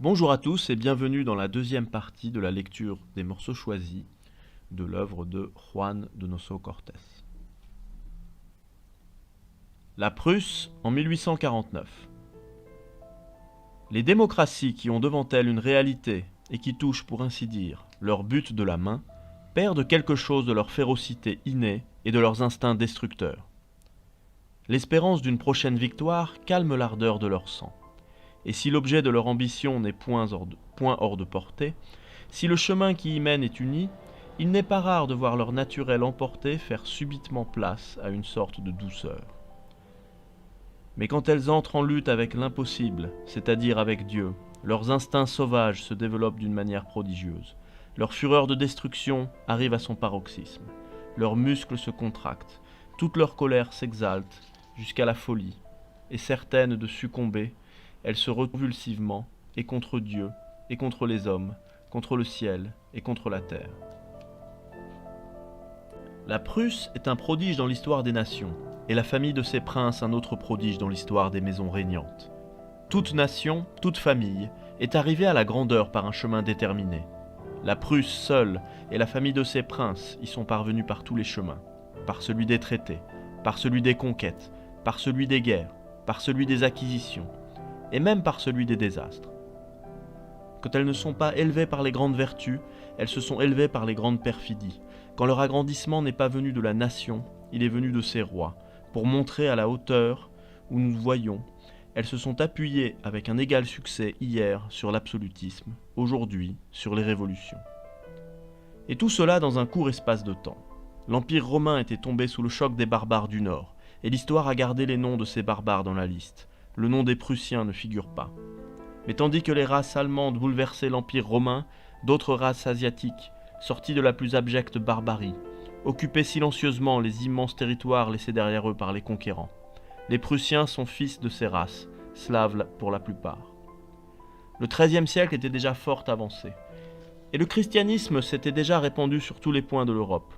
Bonjour à tous et bienvenue dans la deuxième partie de la lecture des morceaux choisis de l'œuvre de Juan Donoso Cortés. La Prusse en 1849. Les démocraties qui ont devant elles une réalité et qui touchent, pour ainsi dire, leur but de la main, perdent quelque chose de leur férocité innée et de leurs instincts destructeurs. L'espérance d'une prochaine victoire calme l'ardeur de leur sang. Et si l'objet de leur ambition n'est point hors de portée, si le chemin qui y mène est uni, il n'est pas rare de voir leur naturel emporté faire subitement place à une sorte de douceur. Mais quand elles entrent en lutte avec l'impossible, c'est-à-dire avec Dieu, leurs instincts sauvages se développent d'une manière prodigieuse. Leur fureur de destruction arrive à son paroxysme. Leurs muscles se contractent, toute leur colère s'exalte jusqu'à la folie, et certaines de succomber, elles se revulsivement, et contre Dieu, et contre les hommes, contre le ciel, et contre la terre. La Prusse est un prodige dans l'histoire des nations, et la famille de ses princes un autre prodige dans l'histoire des maisons régnantes. Toute nation, toute famille, est arrivée à la grandeur par un chemin déterminé. La Prusse seule et la famille de ses princes y sont parvenus par tous les chemins, par celui des traités, par celui des conquêtes, par celui des guerres, par celui des acquisitions, et même par celui des désastres. Quand elles ne sont pas élevées par les grandes vertus, elles se sont élevées par les grandes perfidies. Quand leur agrandissement n'est pas venu de la nation, il est venu de ses rois. Pour montrer à la hauteur où nous voyons, elles se sont appuyées avec un égal succès hier sur l'absolutisme, aujourd'hui sur les révolutions. Et tout cela dans un court espace de temps. L'Empire romain était tombé sous le choc des barbares du Nord, et l'histoire a gardé les noms de ces barbares dans la liste. Le nom des Prussiens ne figure pas. Mais tandis que les races allemandes bouleversaient l'Empire romain, d'autres races asiatiques, sorties de la plus abjecte barbarie, occupaient silencieusement les immenses territoires laissés derrière eux par les conquérants. Les Prussiens sont fils de ces races, slaves pour la plupart. Le XIIIe siècle était déjà fort avancé, et le christianisme s'était déjà répandu sur tous les points de l'Europe,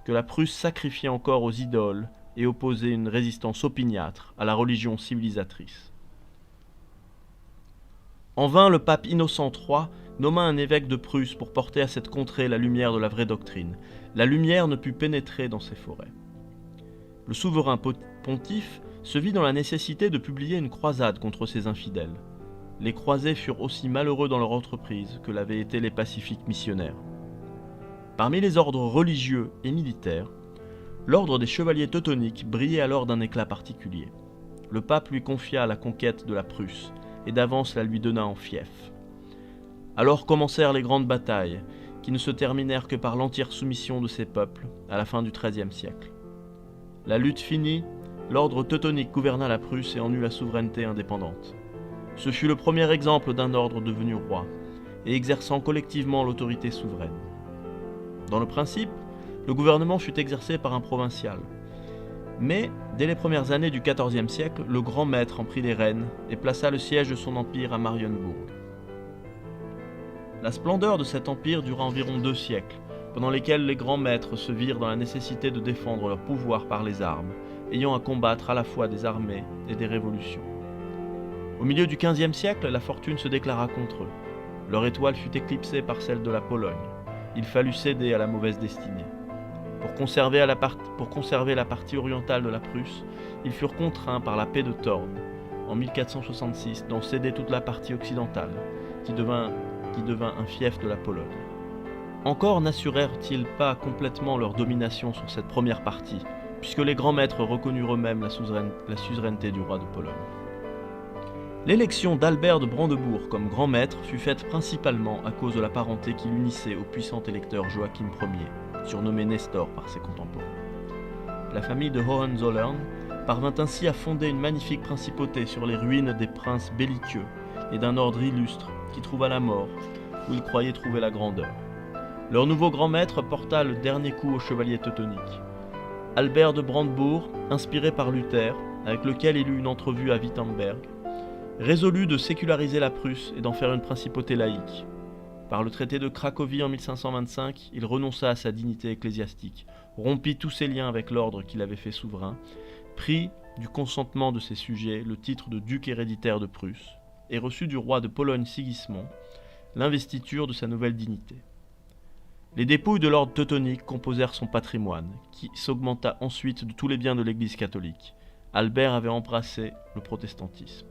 que la Prusse sacrifiait encore aux idoles et opposait une résistance opiniâtre à la religion civilisatrice. En vain, le pape Innocent III nomma un évêque de Prusse pour porter à cette contrée la lumière de la vraie doctrine. La lumière ne put pénétrer dans ces forêts. Le souverain pontife se vit dans la nécessité de publier une croisade contre ces infidèles. Les croisés furent aussi malheureux dans leur entreprise que l'avaient été les pacifiques missionnaires. Parmi les ordres religieux et militaires, l'ordre des chevaliers teutoniques brillait alors d'un éclat particulier. Le pape lui confia la conquête de la Prusse, et d'avance la lui donna en fief. Alors commencèrent les grandes batailles, qui ne se terminèrent que par l'entière soumission de ces peuples à la fin du XIIIe siècle. La lutte finie, l'ordre teutonique gouverna la Prusse et en eut la souveraineté indépendante. Ce fut le premier exemple d'un ordre devenu roi, et exerçant collectivement l'autorité souveraine. Dans le principe, le gouvernement fut exercé par un provincial. Mais, dès les premières années du XIVe siècle, le grand maître en prit les rênes et plaça le siège de son empire à Marienbourg. La splendeur de cet empire dura environ 2 siècles, pendant lesquels les grands maîtres se virent dans la nécessité de défendre leur pouvoir par les armes, ayant à combattre à la fois des armées et des révolutions. Au milieu du XVe siècle, la fortune se déclara contre eux. Leur étoile fut éclipsée par celle de la Pologne. Il fallut céder à la mauvaise destinée. Pour conserver la partie orientale de la Prusse, ils furent contraints par la paix de Thorn, en 1466, d'en céder toute la partie occidentale, qui devint un fief de la Pologne. Encore n'assurèrent-ils pas complètement leur domination sur cette première partie, puisque les grands maîtres reconnurent eux-mêmes la suzeraineté du roi de Pologne. L'élection d'Albert de Brandebourg comme grand maître fut faite principalement à cause de la parenté qui l'unissait au puissant électeur Joachim Ier, surnommé Nestor par ses contemporains. La famille de Hohenzollern parvint ainsi à fonder une magnifique principauté sur les ruines des princes belliqueux et d'un ordre illustre qui trouva la mort où ils croyaient trouver la grandeur. Leur nouveau grand maître porta le dernier coup aux chevaliers teutoniques. Albert de Brandebourg, inspiré par Luther, avec lequel il eut une entrevue à Wittenberg, résolut de séculariser la Prusse et d'en faire une principauté laïque. Par le traité de Cracovie en 1525, il renonça à sa dignité ecclésiastique, rompit tous ses liens avec l'ordre qui l'avait fait souverain, prit, du consentement de ses sujets, le titre de duc héréditaire de Prusse, et reçut du roi de Pologne Sigismond l'investiture de sa nouvelle dignité. Les dépouilles de l'ordre teutonique composèrent son patrimoine, qui s'augmenta ensuite de tous les biens de l'Église catholique. Albert avait embrassé le protestantisme.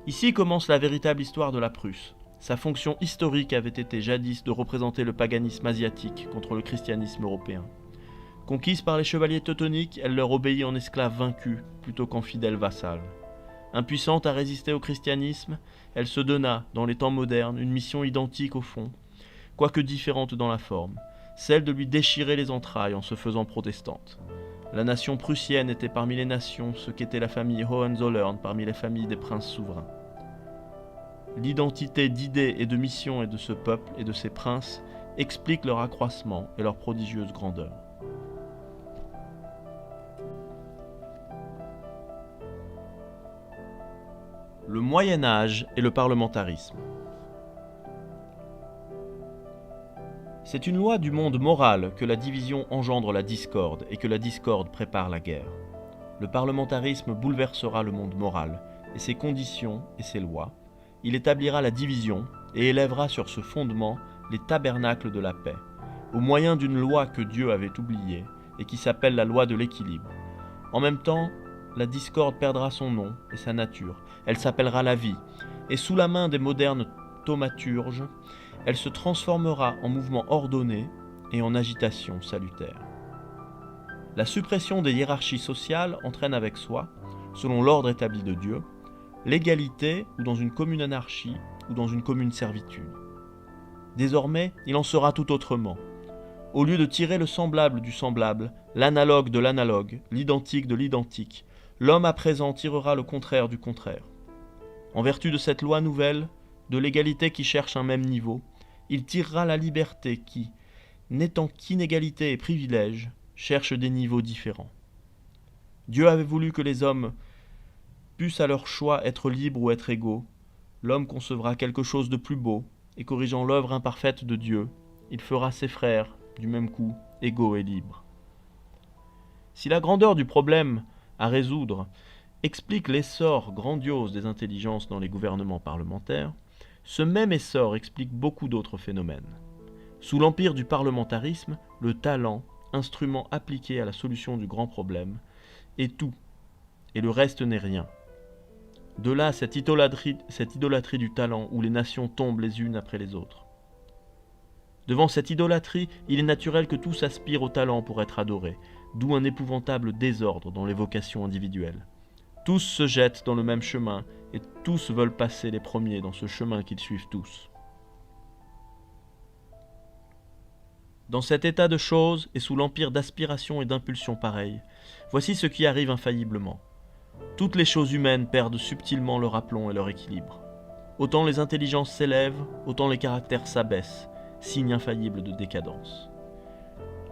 Ici commence la véritable histoire de la Prusse. Sa fonction historique avait été jadis de représenter le paganisme asiatique contre le christianisme européen. Conquise par les chevaliers teutoniques, elle leur obéit en esclaves vaincus plutôt qu'en fidèles vassals. Impuissante à résister au christianisme, elle se donna, dans les temps modernes, une mission identique au fond, quoique différente dans la forme, celle de lui déchirer les entrailles en se faisant protestante. La nation prussienne était parmi les nations ce qu'était la famille Hohenzollern parmi les familles des princes souverains. L'identité d'idées et de mission et de ce peuple et de ses princes explique leur accroissement et leur prodigieuse grandeur. Le Moyen Âge et le parlementarisme. C'est une loi du monde moral que la division engendre la discorde et que la discorde prépare la guerre. Le parlementarisme bouleversera le monde moral et ses conditions et ses lois. Il établira la division et élèvera sur ce fondement les tabernacles de la paix, au moyen d'une loi que Dieu avait oubliée et qui s'appelle la loi de l'équilibre. En même temps, la discorde perdra son nom et sa nature. Elle s'appellera la vie, et sous la main des modernes thaumaturges, elle se transformera en mouvement ordonné et en agitation salutaire. La suppression des hiérarchies sociales entraîne avec soi, selon l'ordre établi de Dieu, l'égalité ou dans une commune anarchie ou dans une commune servitude. Désormais, il en sera tout autrement. Au lieu de tirer le semblable du semblable, l'analogue de l'analogue, l'identique de l'identique, l'homme à présent tirera le contraire du contraire. En vertu de cette loi nouvelle, de l'égalité qui cherche un même niveau, il tirera la liberté qui, n'étant qu'inégalité et privilège, cherche des niveaux différents. Dieu avait voulu que les hommes puissent à leur choix être libres ou être égaux. L'homme concevra quelque chose de plus beau, et corrigeant l'œuvre imparfaite de Dieu, il fera ses frères, du même coup, égaux et libres. Si la grandeur du problème à résoudre explique l'essor grandiose des intelligences dans les gouvernements parlementaires, ce même essor explique beaucoup d'autres phénomènes. Sous l'empire du parlementarisme, le talent, instrument appliqué à la solution du grand problème, est tout, et le reste n'est rien. De là cette idolâtrie du talent où les nations tombent les unes après les autres. Devant cette idolâtrie, il est naturel que tous aspirent au talent pour être adorés, d'où un épouvantable désordre dans les vocations individuelles. Tous se jettent dans le même chemin, et tous veulent passer les premiers dans ce chemin qu'ils suivent tous. Dans cet état de choses, et sous l'empire d'aspirations et d'impulsions pareilles, voici ce qui arrive infailliblement. Toutes les choses humaines perdent subtilement leur aplomb et leur équilibre. Autant les intelligences s'élèvent, autant les caractères s'abaissent, signe infaillible de décadence.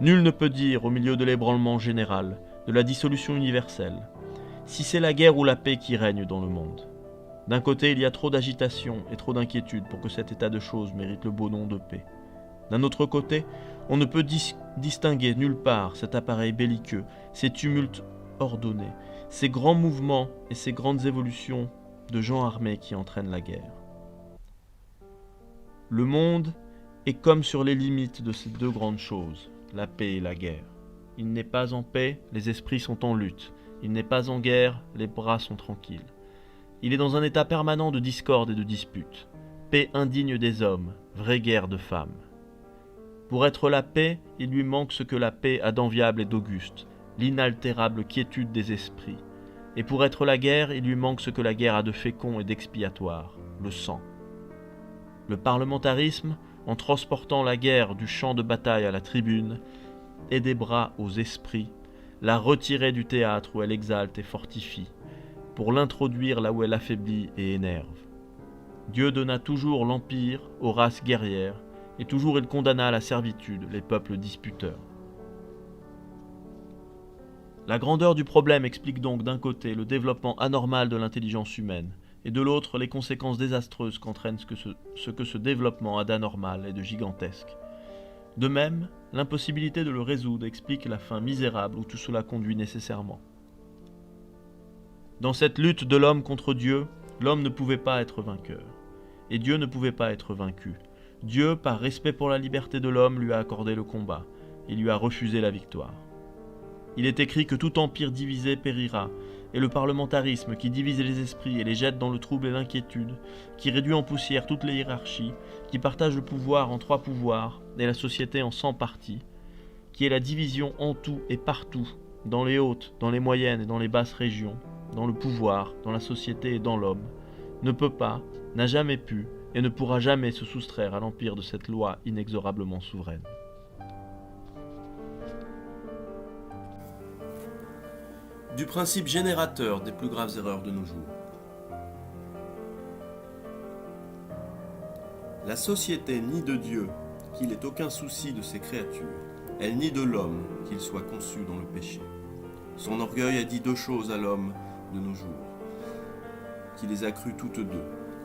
Nul ne peut dire, au milieu de l'ébranlement général, de la dissolution universelle, si c'est la guerre ou la paix qui règne dans le monde. D'un côté, il y a trop d'agitation et trop d'inquiétude pour que cet état de choses mérite le beau nom de paix. D'un autre côté, on ne peut distinguer nulle part cet appareil belliqueux, ces tumultes ordonnés, ces grands mouvements et ces grandes évolutions de gens armés qui entraînent la guerre. Le monde est comme sur les limites de ces deux grandes choses, la paix et la guerre. Il n'est pas en paix, les esprits sont en lutte. Il n'est pas en guerre, les bras sont tranquilles. Il est dans un état permanent de discorde et de dispute. Paix indigne des hommes, vraie guerre de femmes. Pour être la paix, il lui manque ce que la paix a d'enviable et d'auguste, l'inaltérable quiétude des esprits. Et pour être la guerre, il lui manque ce que la guerre a de fécond et d'expiatoire, le sang. Le parlementarisme, en transportant la guerre du champ de bataille à la tribune, et des bras aux esprits, la retirer du théâtre où elle exalte et fortifie, pour l'introduire là où elle affaiblit et énerve. Dieu donna toujours l'empire aux races guerrières, et toujours il condamna à la servitude les peuples disputeurs. La grandeur du problème explique donc d'un côté le développement anormal de l'intelligence humaine, et de l'autre les conséquences désastreuses qu'entraîne ce que ce développement a d'anormal et de gigantesque. De même, l'impossibilité de le résoudre explique la fin misérable où tout cela conduit nécessairement. Dans cette lutte de l'homme contre Dieu, L'homme ne pouvait pas être vainqueur. Et Dieu ne pouvait pas être vaincu. Dieu, par respect pour la liberté de l'homme, lui a accordé le combat. Il lui a refusé la victoire. Il est écrit que tout empire divisé périra, et le parlementarisme qui divise les esprits et les jette dans le trouble et l'inquiétude, qui réduit en poussière toutes les hiérarchies, qui partage le pouvoir en 3 pouvoirs et la société en 100 parties, qui est la division en tout et partout, dans les hautes, dans les moyennes et dans les basses régions, dans le pouvoir, dans la société et dans l'homme, ne peut pas, n'a jamais pu et ne pourra jamais se soustraire à l'empire de cette loi inexorablement souveraine. Du principe générateur des plus graves erreurs de nos jours. La société nie de Dieu qu'il ait aucun souci de ses créatures, elle nie de l'homme qu'il soit conçu dans le péché. Son orgueil a dit 2 choses à l'homme de nos jours, qui les a crues toutes 2,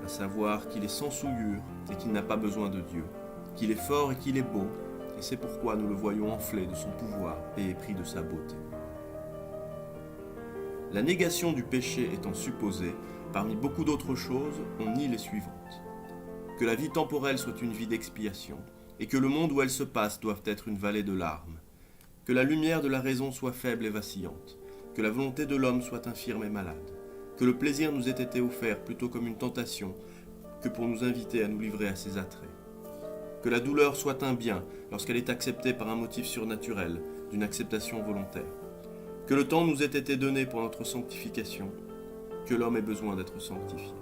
à savoir qu'il est sans souillure et qu'il n'a pas besoin de Dieu, qu'il est fort et qu'il est beau, et c'est pourquoi nous le voyons enflé de son pouvoir et épris de sa beauté. La négation du péché étant supposée, parmi beaucoup d'autres choses, on nie les suivantes. Que la vie temporelle soit une vie d'expiation, et que le monde où elle se passe doive être une vallée de larmes. Que la lumière de la raison soit faible et vacillante, que la volonté de l'homme soit infirme et malade, que le plaisir nous ait été offert plutôt comme une tentation que pour nous inviter à nous livrer à ses attraits. Que la douleur soit un bien lorsqu'elle est acceptée par un motif surnaturel, d'une acceptation volontaire. Que le temps nous ait été donné pour notre sanctification, que l'homme ait besoin d'être sanctifié.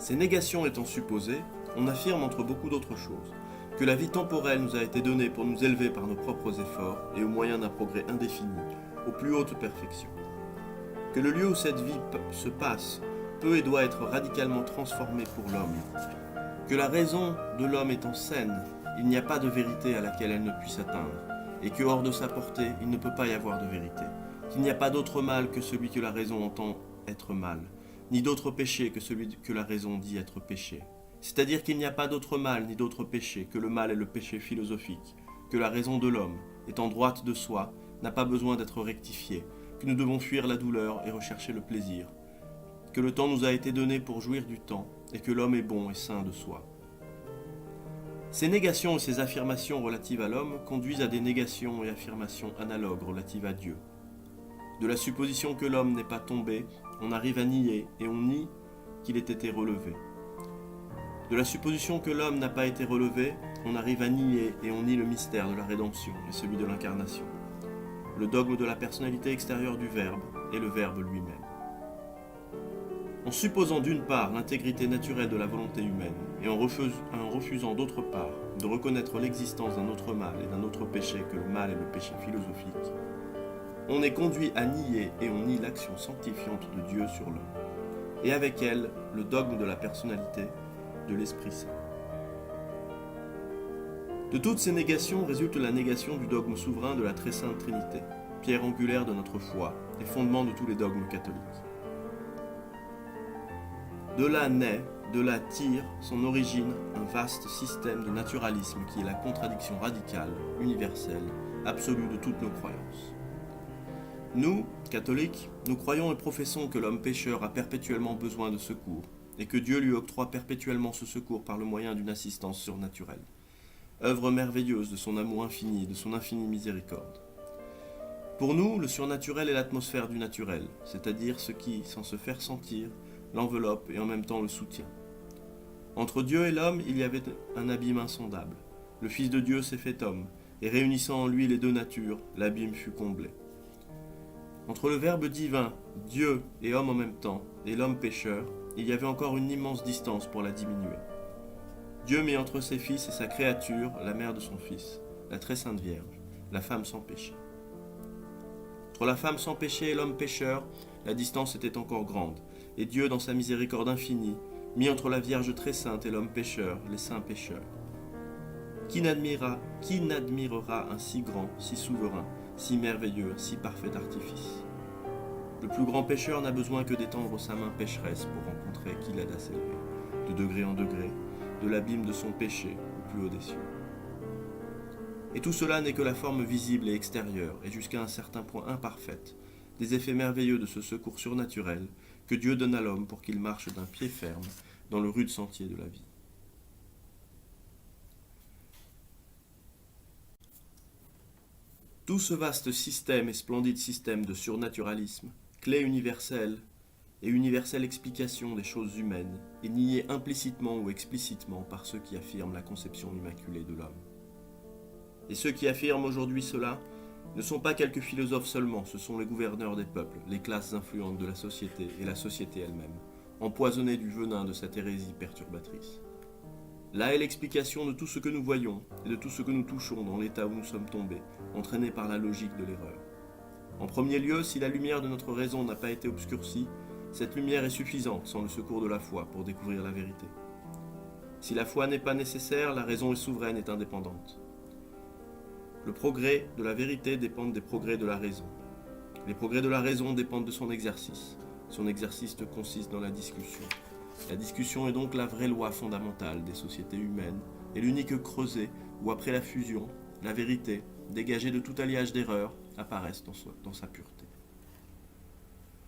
Ces négations étant supposées, on affirme entre beaucoup d'autres choses que la vie temporelle nous a été donnée pour nous élever par nos propres efforts et au moyen d'un progrès indéfini, aux plus hautes perfections. Que le lieu où cette vie se passe peut et doit être radicalement transformé pour l'homme. Que la raison de l'homme étant saine, il n'y a pas de vérité à laquelle elle ne puisse atteindre, et que hors de sa portée, il ne peut pas y avoir de vérité. Qu'il n'y a pas d'autre mal que celui que la raison entend être mal, ni d'autre péché que celui que la raison dit être péché. C'est-à-dire qu'il n'y a pas d'autre mal ni d'autre péché que le mal et le péché philosophique, que la raison de l'homme, étant droite de soi, n'a pas besoin d'être rectifiée, que nous devons fuir la douleur et rechercher le plaisir, que le temps nous a été donné pour jouir du temps, et que l'homme est bon et sain de soi. Ces négations et ces affirmations relatives à l'homme conduisent à des négations et affirmations analogues relatives à Dieu. De la supposition que l'homme n'est pas tombé, on arrive à nier et on nie qu'il ait été relevé. De la supposition que l'homme n'a pas été relevé, on arrive à nier et on nie le mystère de la rédemption et celui de l'incarnation, le dogme de la personnalité extérieure du Verbe et le Verbe lui-même. En supposant d'une part l'intégrité naturelle de la volonté humaine et en refusant d'autre part de reconnaître l'existence d'un autre mal et d'un autre péché que le mal et le péché philosophique, on est conduit à nier et on nie l'action sanctifiante de Dieu sur l'homme, et avec elle le dogme de la personnalité de l'Esprit Saint. De toutes ces négations résulte la négation du dogme souverain de la très sainte Trinité, pierre angulaire de notre foi et fondement de tous les dogmes catholiques. De là naît, de là tire son origine un vaste système de naturalisme qui est la contradiction radicale, universelle, absolue de toutes nos croyances. Nous, catholiques, nous croyons et professons que l'homme pécheur a perpétuellement besoin de secours, et que Dieu lui octroie perpétuellement ce secours par le moyen d'une assistance surnaturelle, œuvre merveilleuse de son amour infini et de son infinie miséricorde. Pour nous, le surnaturel est l'atmosphère du naturel, c'est-à-dire ce qui, sans se faire sentir, l'enveloppe et en même temps le soutient. Entre Dieu et l'homme, il y avait un abîme insondable. Le Fils de Dieu s'est fait homme, et réunissant en lui les 2 natures, l'abîme fut comblé. Entre le Verbe divin, Dieu et homme en même temps, et l'homme pécheur, il y avait encore une immense distance pour la diminuer. Dieu mit entre ses fils et sa créature la mère de son Fils, la très sainte Vierge, la femme sans péché. Entre la femme sans péché et l'homme pécheur, la distance était encore grande, et Dieu, dans sa miséricorde infinie, mit entre la Vierge très sainte et l'homme pécheur, les saints pécheurs. Qui n'admirera un si grand, si souverain, si merveilleux, si parfait artifice? Le plus grand pécheur n'a besoin que d'étendre sa main pécheresse pour rencontrer qui l'aide à s'élever, de degré en degré, de l'abîme de son péché au plus haut des cieux. Et tout cela n'est que la forme visible et extérieure, et jusqu'à un certain point imparfaite, des effets merveilleux de ce secours surnaturel que Dieu donne à l'homme pour qu'il marche d'un pied ferme dans le rude sentier de la vie. Tout ce vaste système et splendide système de surnaturalisme, clé universelle et universelle explication des choses humaines, est nié implicitement ou explicitement par ceux qui affirment la conception immaculée de l'homme. Et ceux qui affirment aujourd'hui cela ne sont pas quelques philosophes seulement, ce sont les gouverneurs des peuples, les classes influentes de la société et la société elle-même, empoisonnés du venin de cette hérésie perturbatrice. Là est l'explication de tout ce que nous voyons et de tout ce que nous touchons dans l'état où nous sommes tombés, entraînés par la logique de l'erreur. En premier lieu, si la lumière de notre raison n'a pas été obscurcie, cette lumière est suffisante sans le secours de la foi pour découvrir la vérité. Si la foi n'est pas nécessaire, la raison est souveraine et indépendante. Le progrès de la vérité dépend des progrès de la raison. Les progrès de la raison dépendent de son exercice. Son exercice consiste dans la discussion. La discussion est donc la vraie loi fondamentale des sociétés humaines et l'unique creuset où, après la fusion, la vérité, dégagée de tout alliage d'erreurs, apparaisse dans sa pureté.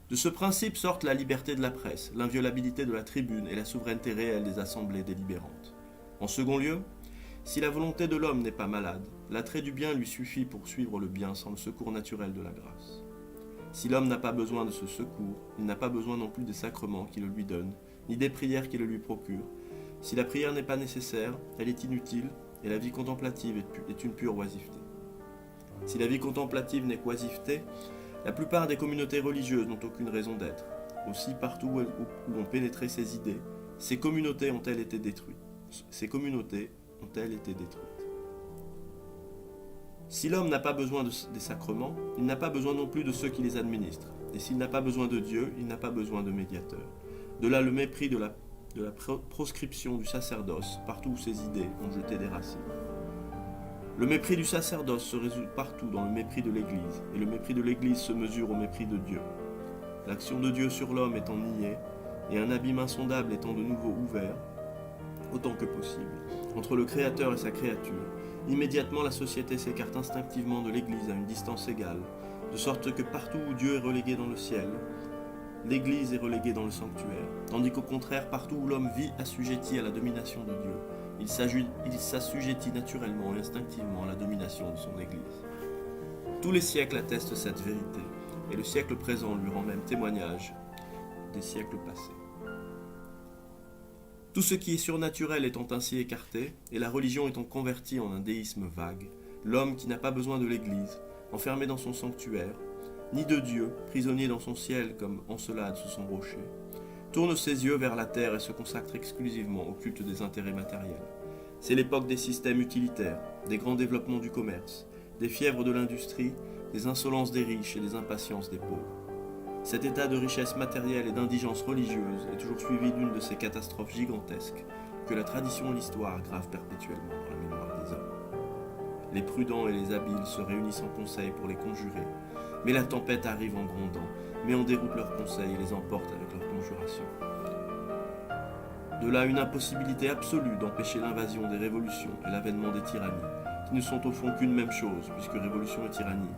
De ce principe sortent la liberté de la presse, l'inviolabilité de la tribune et la souveraineté réelle des assemblées délibérantes. En second lieu, si la volonté de l'homme n'est pas malade, l'attrait du bien lui suffit pour suivre le bien sans le secours naturel de la grâce. Si l'homme n'a pas besoin de ce secours, il n'a pas besoin non plus des sacrements qui le lui donnent, ni des prières qui le lui procurent. Si la prière n'est pas nécessaire, elle est inutile, et la vie contemplative est une pure oisiveté. Si la vie contemplative n'est qu'oisiveté, la plupart des communautés religieuses n'ont aucune raison d'être. Aussi, partout où ont pénétré ces idées, ces communautés ont-elles été détruites. Si l'homme n'a pas besoin des sacrements, il n'a pas besoin non plus de ceux qui les administrent. Et s'il n'a pas besoin de Dieu, il n'a pas besoin de médiateur. De là le mépris de la proscription du sacerdoce, partout où ces idées ont jeté des racines. Le mépris du sacerdoce se résout partout dans le mépris de l'Église, et le mépris de l'Église se mesure au mépris de Dieu. L'action de Dieu sur l'homme étant niée, et un abîme insondable étant de nouveau ouvert, autant que possible, entre le Créateur et sa créature, immédiatement la société s'écarte instinctivement de l'Église à une distance égale, de sorte que partout où Dieu est relégué dans le ciel, l'Église est reléguée dans le sanctuaire, tandis qu'au contraire, partout où l'homme vit assujetti à la domination de Dieu, il s'assujettit naturellement et instinctivement à la domination de son Église. Tous les siècles attestent cette vérité, et le siècle présent lui rend même témoignage des siècles passés. Tout ce qui est surnaturel étant ainsi écarté, et la religion étant convertie en un déisme vague, l'homme qui n'a pas besoin de l'Église, enfermé dans son sanctuaire, ni de Dieu, prisonnier dans son ciel comme Encelade sous son rocher, tourne ses yeux vers la terre et se consacre exclusivement au culte des intérêts matériels. C'est l'époque des systèmes utilitaires, des grands développements du commerce, des fièvres de l'industrie, des insolences des riches et des impatiences des pauvres. Cet état de richesse matérielle et d'indigence religieuse est toujours suivi d'une de ces catastrophes gigantesques que la tradition et l'histoire gravent perpétuellement dans la mémoire des hommes. Les prudents et les habiles se réunissent en conseil pour les conjurer, mais la tempête arrive en grondant, met en déroute leurs conseils et les emporte avec leurs conjurations. De là une impossibilité absolue d'empêcher l'invasion des révolutions et l'avènement des tyrannies, qui ne sont au fond qu'une même chose, puisque révolution et tyrannie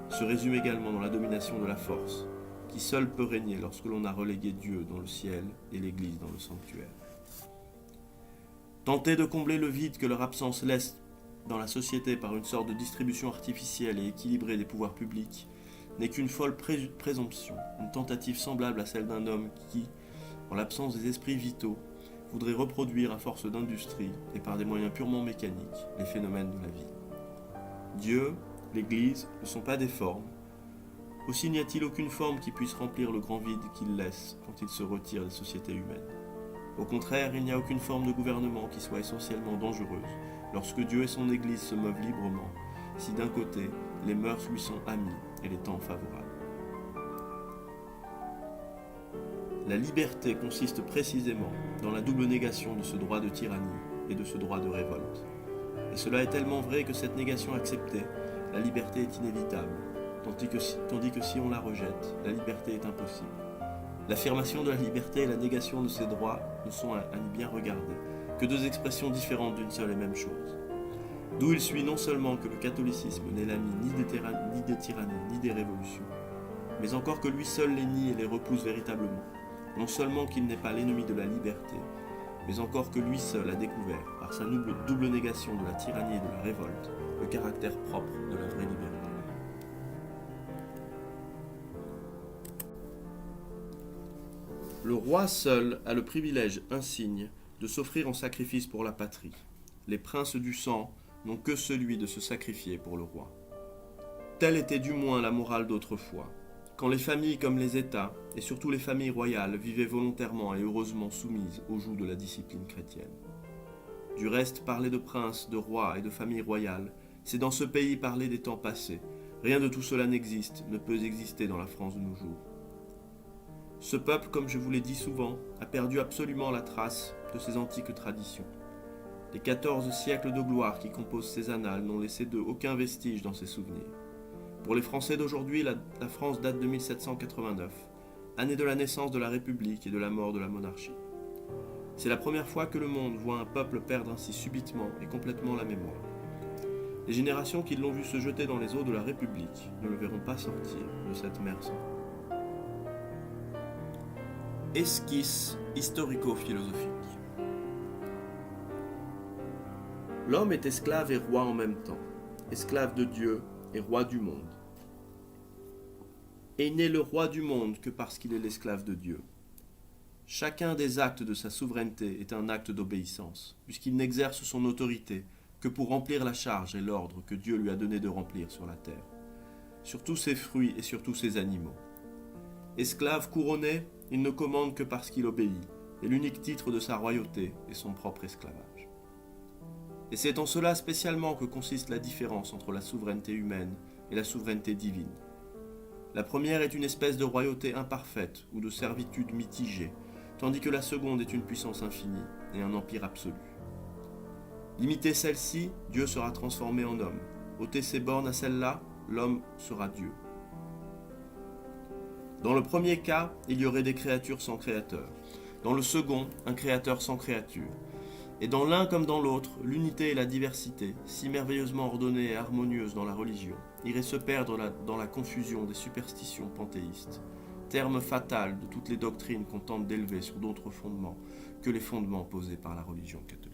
se résument également dans la domination de la force, qui seule peut régner lorsque l'on a relégué Dieu dans le ciel et l'Église dans le sanctuaire. Tenter de combler le vide que leur absence laisse dans la société par une sorte de distribution artificielle et équilibrée des pouvoirs publics n'est qu'une folle présomption, une tentative semblable à celle d'un homme qui, en l'absence des esprits vitaux, voudrait reproduire à force d'industrie et par des moyens purement mécaniques les phénomènes de la vie. Dieu, l'Église ne sont pas des formes. Aussi n'y a-t-il aucune forme qui puisse remplir le grand vide qu'il laisse quand il se retire des sociétés humaines. Au contraire, il n'y a aucune forme de gouvernement qui soit essentiellement dangereuse lorsque Dieu et son Église se meuvent librement, si d'un côté, les mœurs lui sont amies et les temps favorables. La liberté consiste précisément dans la double négation de ce droit de tyrannie et de ce droit de révolte. Et cela est tellement vrai que cette négation acceptée, la liberté est inévitable, tandis que si on la rejette, la liberté est impossible. L'affirmation de la liberté et la négation de ses droits ne sont, à y bien regarder, que deux expressions différentes d'une seule et même chose. D'où il suit non seulement que le catholicisme n'est l'ami ni des tyrannies ni des révolutions, mais encore que lui seul les nie et les repousse véritablement. Non seulement qu'il n'est pas l'ennemi de la liberté, mais encore que lui seul a découvert, par sa double négation de la tyrannie et de la révolte, le caractère propre de la vraie liberté. Le roi seul a le privilège insigne de s'offrir en sacrifice pour la patrie. Les princes du sang n'ont que celui de se sacrifier pour le roi. Telle était du moins la morale d'autrefois, quand les familles comme les États, et surtout les familles royales, vivaient volontairement et heureusement soumises au joug de la discipline chrétienne. Du reste, parler de princes, de rois et de familles royales, c'est dans ce pays parler des temps passés. Rien de tout cela n'existe, ne peut exister dans la France de nos jours. Ce peuple, comme je vous l'ai dit souvent, a perdu absolument la trace de ses antiques traditions. Les 14 siècles de gloire qui composent ses annales n'ont laissé d'eux aucun vestige dans ses souvenirs. Pour les Français d'aujourd'hui, la France date de 1789, année de la naissance de la République et de la mort de la monarchie. C'est la première fois que le monde voit un peuple perdre ainsi subitement et complètement la mémoire. Les générations qui l'ont vu se jeter dans les eaux de la République ne le verront pas sortir de cette mer sans fond. Esquisse historico-philosophique. L'homme est esclave et roi en même temps, esclave de Dieu et roi du monde. Et il n'est le roi du monde que parce qu'il est l'esclave de Dieu. Chacun des actes de sa souveraineté est un acte d'obéissance, puisqu'il n'exerce son autorité que pour remplir la charge et l'ordre que Dieu lui a donné de remplir sur la terre, sur tous ses fruits et sur tous ses animaux. Esclave couronné, il ne commande que parce qu'il obéit, et l'unique titre de sa royauté est son propre esclavage. Et c'est en cela spécialement que consiste la différence entre la souveraineté humaine et la souveraineté divine. La première est une espèce de royauté imparfaite ou de servitude mitigée, tandis que la seconde est une puissance infinie et un empire absolu. Limiter celle-ci, Dieu sera transformé en homme. Ôter ses bornes à celle-là, l'homme sera Dieu. Dans le premier cas, il y aurait des créatures sans créateur. Dans le second, un créateur sans créature. Et dans l'un comme dans l'autre, l'unité et la diversité, si merveilleusement ordonnées et harmonieuses dans la religion, iraient se perdre dans la confusion des superstitions panthéistes, terme fatal de toutes les doctrines qu'on tente d'élever sur d'autres fondements que les fondements posés par la religion catholique.